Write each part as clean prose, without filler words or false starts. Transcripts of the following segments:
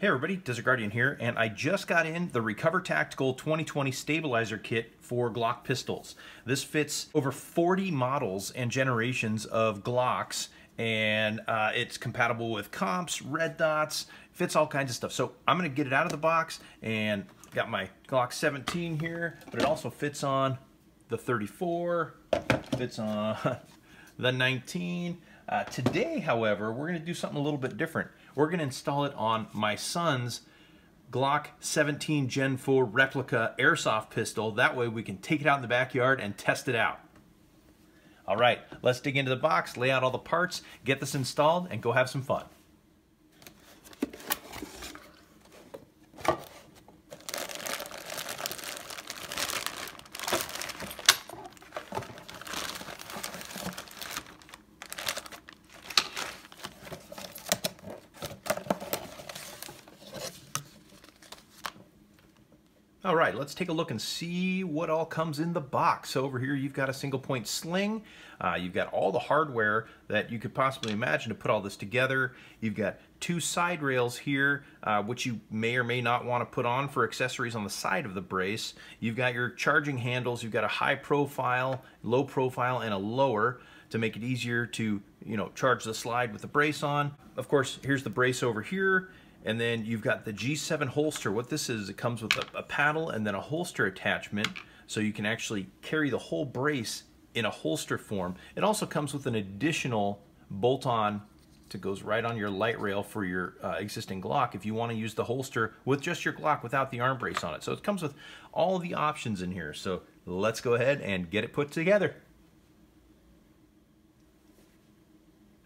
Hey everybody, Desert Guardian here, and I just got in the Recover Tactical 2020 stabilizer kit for Glock pistols. This fits over 40 models and generations of Glocks, and it's compatible with comps, red dots, fits all kinds of stuff. So I'm going to get it out of the box, and got my Glock 17 here, but it also fits on the 34, fits on the 19. Today, however, we're going to do something a little bit different. We're going to install it on my son's Glock 17 Gen 4 replica airsoft pistol. That way we can take it out in the backyard and test it out. All right, let's dig into the box, lay out all the parts, get this installed, and go have some fun. All right, let's take a look and see what all comes in the box. So over here you've got a single point sling. You've got all the hardware that you could possibly imagine to put all this together. You've got two side rails here, which you may or may not want to put on for accessories on the side of the brace. You've got your charging handles. You've got a high profile, low profile, and a lower to make it easier to, charge the slide with the brace on. Of course, here's the brace over here. And then you've got the G7 holster. What this is, it comes with a paddle and then a holster attachment, so you can actually carry the whole brace in a holster form. It also comes with an additional bolt-on that goes right on your light rail for your existing Glock if you want to use the holster with just your Glock without the arm brace on it. So it comes with all the options in here. So let's go ahead and get it put together.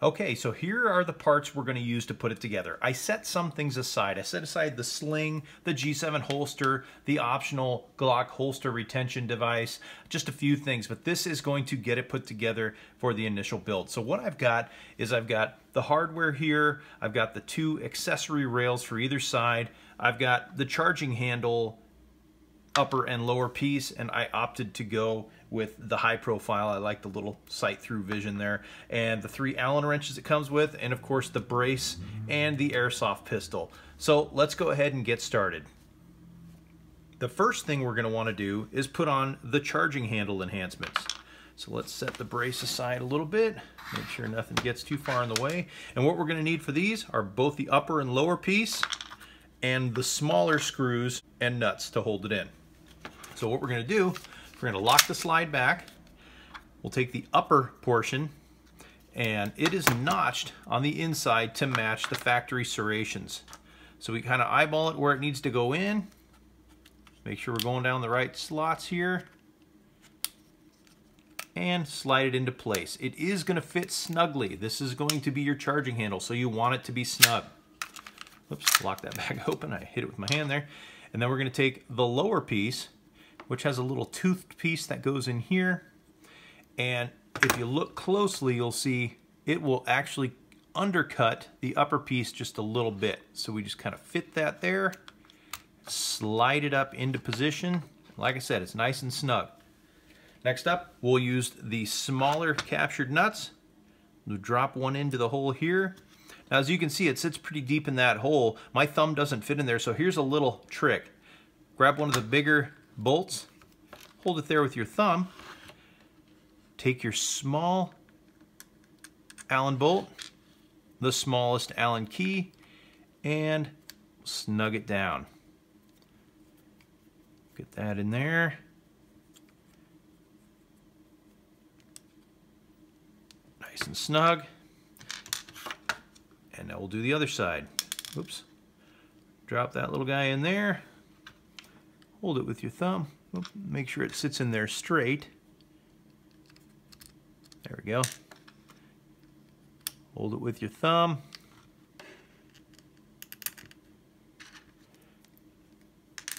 Okay, so here are the parts we're going to use to put it together. I set some things aside. I set aside the sling, the G7 holster, the optional Glock holster retention device, just a few things, but this is going to get it put together for the initial build. So what I've got is I've got the hardware here, I've got the two accessory rails for either side, I've got the charging handle upper and lower piece, and I opted to go with the high profile. I like the little sight through vision there, and the 3 Allen wrenches it comes with, and of course the brace and the airsoft pistol. So let's go ahead and get started. The first thing we're going to want to do is put on the charging handle enhancements. So let's set the brace aside a little bit, make sure nothing gets too far in the way. And what we're going to need for these are both the upper and lower piece and the smaller screws and nuts to hold it in. So what we're going to do, we're going to lock the slide back. We'll take the upper portion, and it is notched on the inside to match the factory serrations. So we kind of eyeball it where it needs to go in. Make sure we're going down the right slots here. And slide it into place. It is going to fit snugly. This is going to be your charging handle, so you want it to be snug. Oops, lock that back open. I hit it with my hand there. And then we're going to take the lower piece, which has a little toothed piece that goes in here. And if you look closely, you'll see it will actually undercut the upper piece just a little bit. So we just kind of fit that there, slide it up into position. Like I said, it's nice and snug. Next up, we'll use the smaller captured nuts. We'll drop one into the hole here. Now, as you can see, it sits pretty deep in that hole. My thumb doesn't fit in there, so here's a little trick. Grab one of the bigger bolts, hold it there with your thumb, take your small Allen bolt, the smallest Allen key, and snug it down. Get that in there. Nice and snug. And now we'll do the other side. Oops. Drop that little guy in there. Hold it with your thumb. Make sure it sits in there straight. There we go. Hold it with your thumb.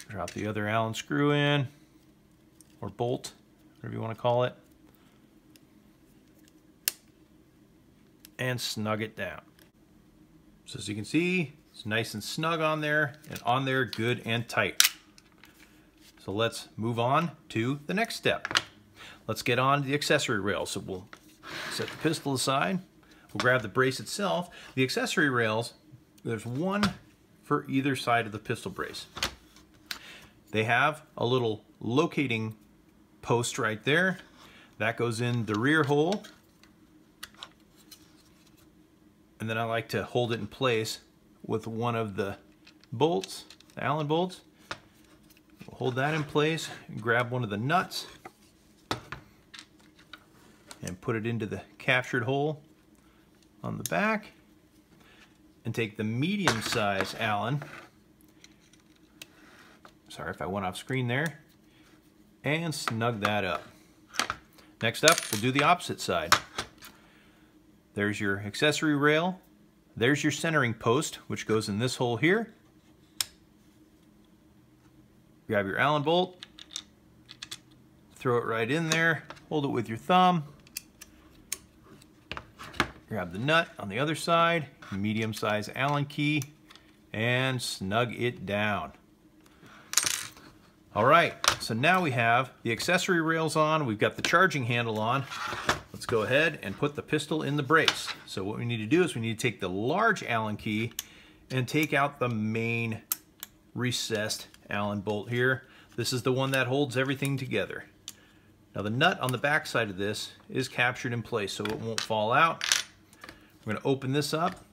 Drop the other Allen screw in, or bolt, whatever you want to call it. And snug it down. So as you can see, it's nice and snug on there, and on there good and tight. So let's move on to the next step. Let's get on to the accessory rail. So we'll set the pistol aside. We'll grab the brace itself. The accessory rails, there's one for either side of the pistol brace. They have a little locating post right there. That goes in the rear hole. And then I like to hold it in place with one of the bolts, the Allen bolts. We'll hold that in place, grab one of the nuts, and put it into the captured hole on the back. And take the medium size Allen, sorry if I went off screen there, and snug that up. Next up, we'll do the opposite side. There's your accessory rail. There's your centering post, which goes in this hole here. Grab your Allen bolt, throw it right in there, hold it with your thumb. Grab the nut on the other side, medium size Allen key, and snug it down. All right, so now we have the accessory rails on, we've got the charging handle on. Let's go ahead and put the pistol in the brace. So what we need to do is we need to take the large Allen key and take out the main recessed Allen bolt here. This is the one that holds everything together. Now the nut on the back side of this is captured in place so it won't fall out. We're going to open this up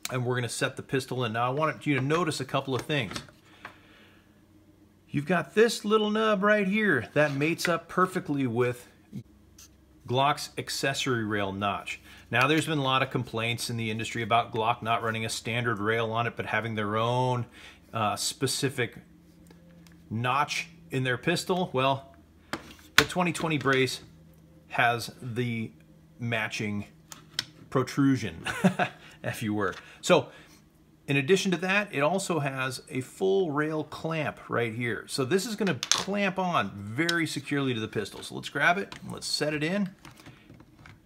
and we're going to set the pistol in. Now I want you to notice a couple of things. You've got this little nub right here that mates up perfectly with Glock's accessory rail notch. Now there's been a lot of complaints in the industry about Glock not running a standard rail on it but having their own specific notch in their pistol. Well, the 2020 brace has the matching protrusion, if you were. So in addition to that, it also has a full rail clamp right here. So this is going to clamp on very securely to the pistol. So let's grab it, and let's set it in,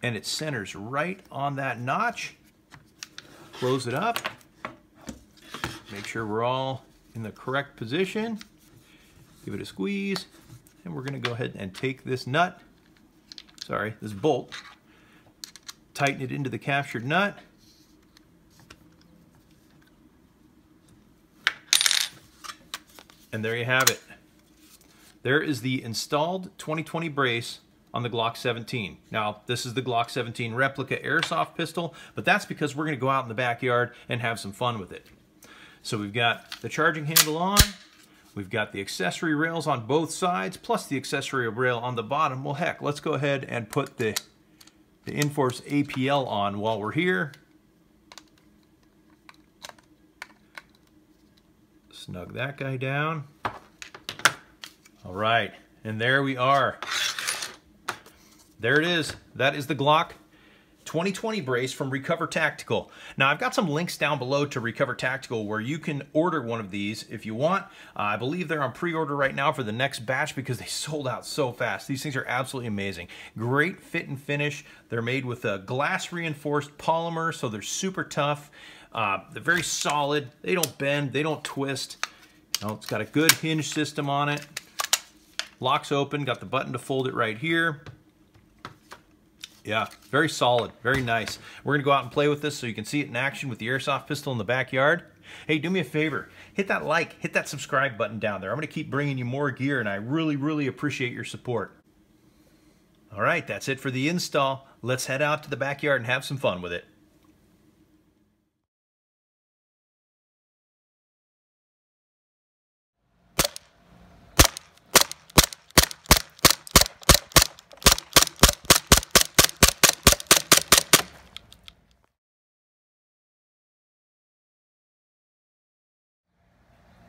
and it centers right on that notch. Close it up. Make sure we're all in the correct position. Give it a squeeze, and we're going to go ahead and take this nut, this bolt, tighten it into the captured nut. And there you have it. There is the installed 2020 brace on the Glock 17. Now, this is the Glock 17 replica airsoft pistol, but that's because we're going to go out in the backyard and have some fun with it. So we've got the charging handle on, we've got the accessory rails on both sides, plus the accessory rail on the bottom. Well, heck, let's go ahead and put the Inforce APL on while we're here. Snug that guy down. All right, and there we are. There it is. That is the Glock 2020 brace from Recover Tactical. Now, I've got some links down below to Recover Tactical where you can order one of these if you want. I believe they're on pre-order right now for the next batch because they sold out so fast. These things are absolutely amazing. Great fit and finish. They're made with a glass reinforced polymer, so they're super tough. They're very solid. They don't bend. They don't twist. You know, it's got a good hinge system on it. Locks open. Got the button to fold it right here. Yeah, very solid. Very nice. We're going to go out and play with this so you can see it in action with the airsoft pistol in the backyard. Hey, do me a favor. Hit that like, hit that subscribe button down there. I'm going to keep bringing you more gear, and I really, really appreciate your support. All right, that's it for the install. Let's head out to the backyard and have some fun with it.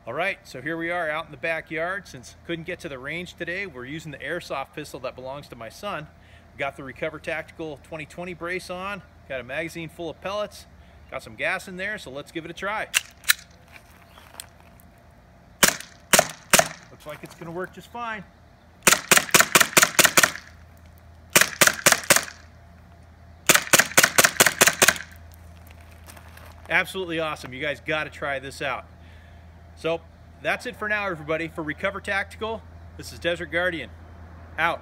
All right, so here we are out in the backyard. Since couldn't get to the range today, we're using the airsoft pistol that belongs to my son. Got the Recover Tactical 2020 brace on, got a magazine full of pellets, got some gas in there, so let's give it a try. Looks like it's gonna work just fine. Absolutely awesome. You guys gotta try this out. So that's it for now, everybody. For Recover Tactical, this is Desert Guardian, out.